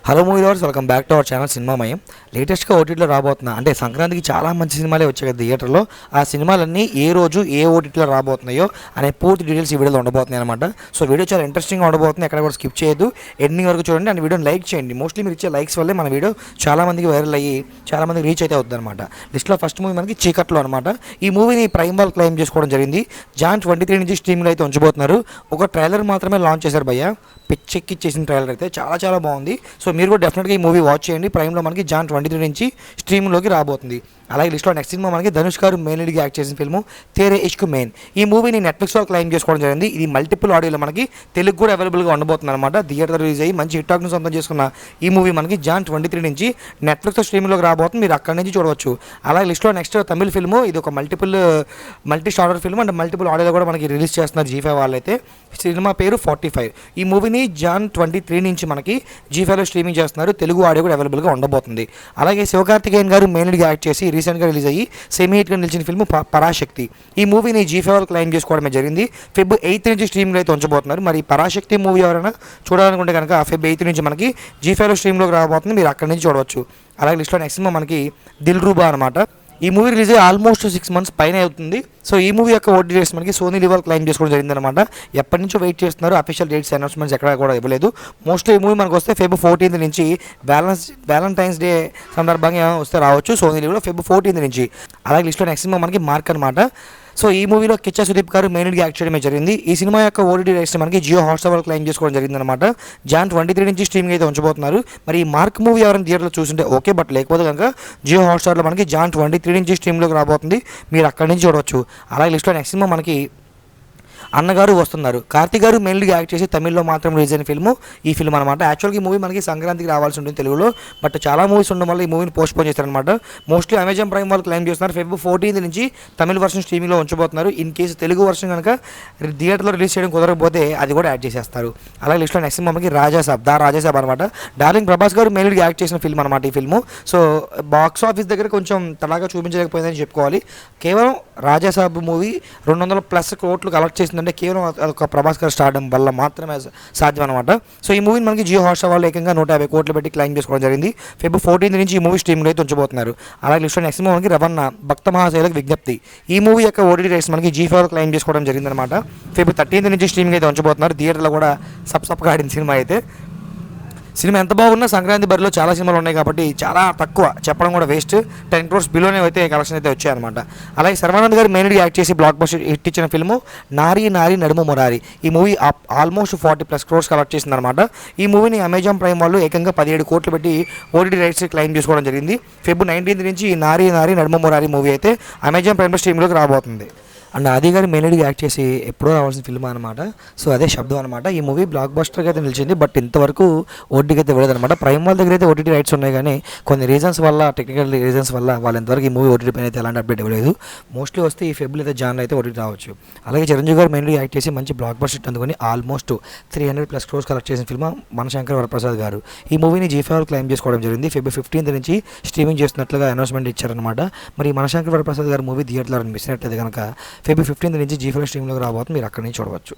Hello movie lovers, welcome back to our channel Cinemamayam. లేటెస్ట్గా ఓటీటీలో రాబోతున్నా అంటే సంక్రాంతికి చాలా మంచి సినిమాలే వచ్చాయి కదా థియేటర్లో. ఆ సినిమాలన్నీ ఏ రోజు ఏ ఓటీటీలో రాబోతున్నాయో అనే పూర్తి డీటెయిల్స్ ఈ వీడియోలో ఉండబోతున్నాయి అనమాట. సో వీడియో చాలా ఇంట్రెస్టింగ్గా ఉండబోతుంది, ఎక్కడ కూడా స్కిప్ చేయొద్దు, ఎండింగ్ వరకు చూడండి అండ్ వీడియోని లైక్ చేయండి. మోస్ట్లీ మీరు ఇచ్చే లైక్స్ వల్లే మన వీడియో చాలా మందికి వైరల్ అయ్యి చాలా మందికి రీచ్ అయితే అవుతుంది అనమాట. లిస్ట్లో ఫస్ట్ మూవీ మనకి చీకట్లో అనమాట. ఈ మూవీని ప్రైమ్ వాళ్ళు క్లెయిమ్ చేసుకోవడం జరిగింది. జాన్ 23 నుంచి స్ట్రీమింగ్లో అయితే ఉంచబోతున్నారు. ఒక ట్రైలర్ మాత్రమే లాంచ్ చేశారు భయ్య, పిచ్చెక్కిచ్చేసిన ట్రైలర్ అయితే చాలా బాగుంది. సో మీరు కూడా డెఫినెట్గా ఈ మూవీ వాచ్ చేయండి. ప్రైమ్లో మనకి జాన్ 23 నుంచి స్ట్రీమ్లోకి రాబోతుంది. అలాగే లిస్ట్లో నెక్స్ట్ సినిమా మనకి ధనుష్ గారు మెయిన్ లీడ్గా యాక్ట్ చేసిన ఫిల్ము తేరే ఇష్క్ మెయిన్. ఈ మూవీని నెట్ఫ్లిక్స్లో క్లెయిమ్ చేసుకోవడం జరిగింది. ఇది మల్టిపుల్ ఆడియోలో మనకి తెలుగు కూడా అవైలబుల్గా ఉండబోతుంది అనమాట. థియేటర్ రిలీజ్ అయ్యి మంచి హిట్ టాక్ను సొంతం చేసుకున్న ఈ మూవీ మనకి జాన్ 23 నుంచి నెట్ఫ్లిక్స్లో స్ట్రీమింగ్లోకి రాబోతుంది. మీరు అక్కడి నుంచి చూడవచ్చు. అలాగే లిస్ట్లో నెక్స్ట్ తమిళ ఫిల్ము, ఇది ఒక multi starrer film and multiple ఆడియోలో కూడా మనకి రిలీజ్ చేస్తున్నారు G5 వాళ్ళైతే. సినిమా పేరు 45. ఈ మూవీని జాన్ 23 నుంచి మనకి G5లో స్ట్రీమింగ్ చేస్తున్నారు. తెలుగు ఆడియో కూడా అవైలబుల్గా ఉండబోతుంది. అలాగే శివకార్తికేయన్ గారు మెయిన్ లీడ్గా యాక్ట్ చేసి రీసెంట్గా రిలీజ్ అయ్యి సెమీ హిట్గా నిలిచిన ఫిల్మ్ పరాశక్తి. ఈ మూవీని G5 క్లెయిమ్ చేసుకోవడమే జరిగింది. Feb 8 నుంచి స్ట్రీమింగ్లో అయితే ఉంచబోతున్నారు. మరి పరాశక్తి మూవీ ఎవరైనా చూడాలనుకుంటే కనుక Feb 8 నుంచి మనకి G5లో స్ట్రీమ్లోకి రాబోతుంది. మీరు అక్కడి నుంచి చూడవచ్చు. అలాగే లిస్ట్లో నెక్స్ట్ సినిమా మనకి దిల్ రూబా అనమాట. ఈ మూవీ రిలీజ్ అయ్యి ఆల్మోస్ట్ 6 months పైన అవుతుంది. సో ఈ మూవీ యొక్క ఓటీ డేట్స్ మనకి సోనీ లివ్ క్లెయిమ్ చేసుకోవడం జరిగిందనమాట. ఎప్పటి నుంచో వెయిట్ చేస్తున్నారు, అఫీషియల్ డేట్స్ అనౌన్స్మెంట్స్ ఎక్కడ కూడా ఇవ్వలేదు. మోస్ట్లీ ఈ మూవీ మనకు వస్తే Feb 14 నుంచి వ్యాలంటైన్స్ డే సందర్భంగా వస్తే రావచ్చు సోనీ లివ్లో Feb 14 నుంచి. అలాగే లిస్ట్లో నెక్స్ట్ సినిమా మనకి మార్క్ అనమాట. సో ఈ మూవీలో కిచ్చా సుదీప్ గారు మెయిన్ లీడ్గా యాక్ట్ చేయడమే జరిగింది. ఈ సినిమా యొక్క ఓటీటీ రైట్స్ మనకి జియో హాట్స్టార్ క్లెయిమ్ చేసుకోవడం జరిగిందనమాట. జాన్ 23 నుంచి స్ట్రీమింగ్ అయితే ఉంచబోతున్నారు. మరి ఈ మార్క్ మూవీ ఎవరైనా థియేటర్లో చూస్తుంటే ఓకే, బట్ లేకపోతే కనుక జియో హాట్స్టార్లో మనకి జాన్ 23 నుంచి స్ట్రీమ్లోకి రాబోతుంది. మీరు అక్కడి నుంచి చూడవచ్చు. అలాగే లిస్ట్లో నెక్స్ట్ సినిమా మనకి అన్నగారు వస్తున్నారు. కార్తీక్ గారు మెయిన్గా యాక్ట్ చేసి తమిళ్లో మాత్రం రిలీజ్ అయిన ఫిల్ము ఈ ఫిల్మ్ అనమాట. యాక్చువల్గా ఈ మూవీ మనకి సంక్రాంతికి రావాల్సి ఉంటుంది తెలుగులో, బట్ చాలా మూవీస్ ఉండడం వల్ల ఈ మూవీని పోస్ట్పోన్ చేస్తారనమాట. మోస్ట్లీ అమెజాన్ ప్రైమ్ వాళ్ళు క్లెయిమ్ చేస్తున్నారు. Feb 14 నుంచి తమిళ వర్షన్ స్ట్రీమింగ్లో ఉంచబోతున్నారు. ఇన్ కేసు తెలుగు వర్షన్ కనుక థియేటర్లో రిలీజ్ చేయడం కుదరకపోతే అది కూడా యాడ్ చేసేస్తారు. అలాగే లిస్ట్లో నెక్స్ట్ మనకి రాజాసాబ్ అనమాట. డార్లింగ్ ప్రభాస్ గారు మెయిన్గా యాక్ట్ చేసిన ఫిల్మ్ అనమాట ఈ ఫిల్ము. సో బాక్స్ ఆఫీస్ దగ్గర కొంచెం తలాగా చూపించలేకపోయిందని చెప్పుకోవాలి. కేవలం రాజాసాబ్ మూవీ 200+ కోట్లు కలెక్ట్ చేసిందంటే కేవలం ఒక ప్రభాస్ గారు స్టార్డమ్ వల్ల మాత్రమే సాధ్యం అనమాట. సో ఈ మూవీని మనకి జియో హాట్స్టార్ వాళ్ళు ఏకంగా 150 కోట్లు పెట్టి క్లెయిమ్ చేసుకోవడం జరిగింది. Feb 14 నుంచి ఈ మూవీ స్ట్రీమింగ్లో అయితే ఉంచబోతున్నారు. అలాగే లిస్ట్లో నెక్స్ట్ మనకి రవణ భక్త మహాశైలకు విజ్ఞప్తి. ఈ మూవీ యొక్క ఓటీటీ రైట్స్ మనకి G5 క్లెయిమ్ చేసుకోవడం జరిగిందనమాట. Feb 13 నుంచి స్ట్రీమింగ్ అయితే ఉంచబోతున్నారు. థియేటర్లో కూడా సప్గా ఆడిన సినిమా అయితే. సినిమా ఎంత బాగున్నా సంక్రాంతి బరిలో చాలా సినిమాలు ఉన్నాయి కాబట్టి చాలా తక్కువ చెప్పడం కూడా వేస్ట్. 10 crores బిలోనే అయితే కలెక్షన్ అయితే వచ్చాయన్నమాట. అలాగే శర్వానంద్ గారు మెయిన్ యాక్ట్ చేసి బ్లాక్ బస్టర్ హిట్ ఇచ్చిన ఫిల్ము నారీ నడుము మురారి. ఈ మూవీ ఆల్మోస్ట్ 40+ crores కలెక్ట్ చేసిందనమాట. ఈ మూవీని అమెజాన్ ప్రైమ్ వాళ్ళు ఏకంగా 17 కోట్లు పెట్టి ఓటీటీ రైట్స్ క్లెయిమ్ చేసుకోవడం జరిగింది. Feb 19 నుంచి నారీ నడుము మురారి మూవీ అయితే అమెజాన్ ప్రైమ్ స్ట్రీమ్లోకి రాబోతుంది. అండ్ ఆది గారు మెయిన్ లీడ్గా యాక్ట్ చేసి ఎప్పుడో రావాల్సిన ఫిల్మ్ అనమాట. సో అదే శబ్దం అనమాట. ఈ మూవీ బ్లాక్ బస్టర్గా అయితే నిలిచింది, బట్ ఇంతవరకు ఓటీటీకి అయితే ఇవ్వలేదు అనమాట. ప్రైమ్ వాళ్ళ దగ్గర అయితే ఓటీటీ రైట్స్ ఉన్నాయి, కానీ కొన్ని రీజన్స్ వల్ల, టెక్నికల్ రీజన్స్ వల్ల వాళ్ళు ఇంతవరకు ఈ మూవీ ఓటీటీ పైన అయితే ఎలాంటి అప్డేట్ ఇవ్వలేదు. మోస్ట్లీ వస్తే ఈ ఫెబ్లో అయితే జాన్లో అయితే ఓటీటీ రావచ్చు. అలాగే చిరంజీవి గారు మెయిన్ యాక్ట్ చేసి మంచి బ్లాక్ బస్టర్ అందుకొని ఆల్మోస్ట్ 300+ crores కలెక్ట్ చేసిన ఫిల్మ్ మనశంకర్ వరప్రసాద్ గారు. ఈ మూవీని G5 క్లెయిమ్ చేసుకోవడం జరిగింది. Feb 15 నుంచి స్ట్రీమింగ్ చేస్తున్నట్లుగా అనౌన్స్మెంట్ ఇచ్చారనమాట. మరి మనశంకర్ వరప్రసాద్ గారు మూవీ థియేటర్లో మిస్ అయినట్లయితే కనుక Feb 15 నుంచి G5 స్ట్రీమ్లోకి రాబోతుంది. మీరు అక్కడి నుంచి చూడవచ్చు.